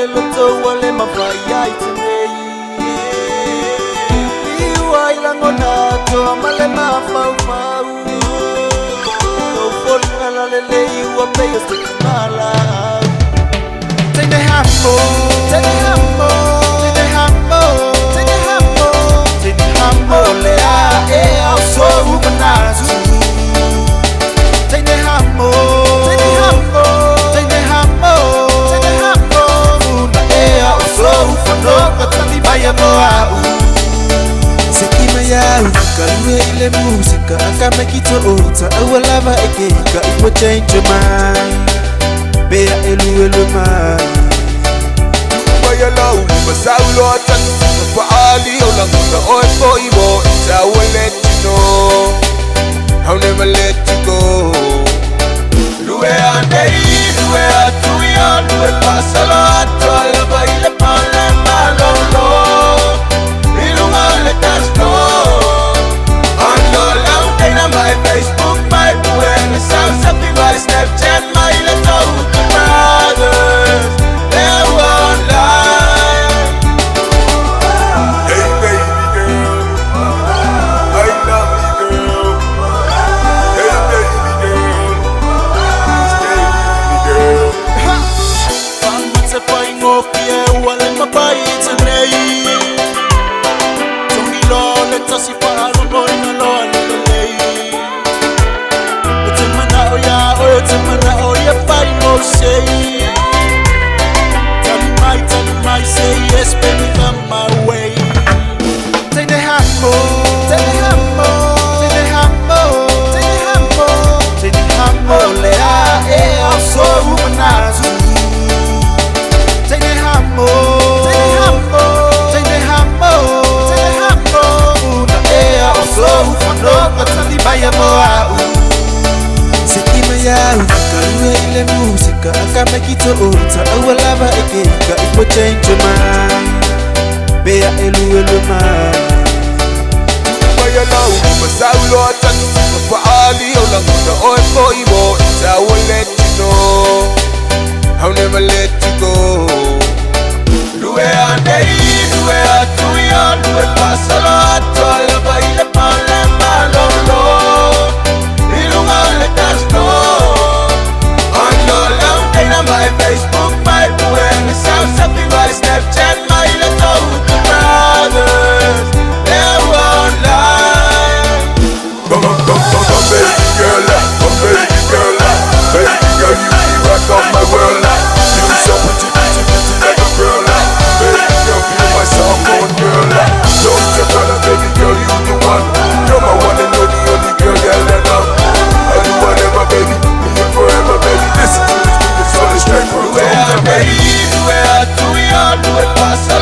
le loto wale mafaya itene iwa ilangona to male mafau no folga le iwa peyo stikmala Teine Hamo Teine Hamo Teine Hamo Teine Hamo Teine Hamo le a au so ubanazu Teine Hamo Teine Hamo Teine Hamo Teine Hamo una au so ufano katali baya moa Sekima ya ukalue ile musika akame kitoota awalava ekeka ipo change your mind Bea elu man Bailando Masaulo tan Paali Olang the oil for Iwo I will let you know I'll never let you go Luwe ande Luwe atuya Luwe pasala Atola baile pale malolo Ilunga let us know Andola Ukaina my Facebook my When the sounds of people Snapchat my little brothers They're one life Hey baby girl I love you girl Hey baby girl Stay with me girl Pangmatse paingo pie wale mapai tenei Tongi lo le tasi paru moi na lo lelei Utemana oya paingo sei Tell me my say yes baby come my way Teine Hamo Teine Hamo Teine Hamo Teine Hamo Teine Hamo le a au so ubanazu Teine Hamo Teine Hamo Teine Hamo Teine Hamo una au so ufano katali baya moa Sekima ya ukalue ile musika akame kitoota awalava ekeka ipo change your mind Bea elu man Bailando Masaulo tan Paali Olang the oil for Iwo I will let you know I'll never let you go Luwe ande Luwe atuya Luwe pasala Atola baile pale malolo Ilunga let us know Andola Ukaina my Facebook my When the sounds of people Snapchat my little brothers They're one life Come baby girl Baby girl you be rock off my world You so pretty like a girl Baby girl be my Samoan girl Don't you tell baby girl you the one You're my one and only girl that I love I'll do whatever baby, be here forever baby Listen to this music so it's straight from the top Luwe atuya Luwe pasala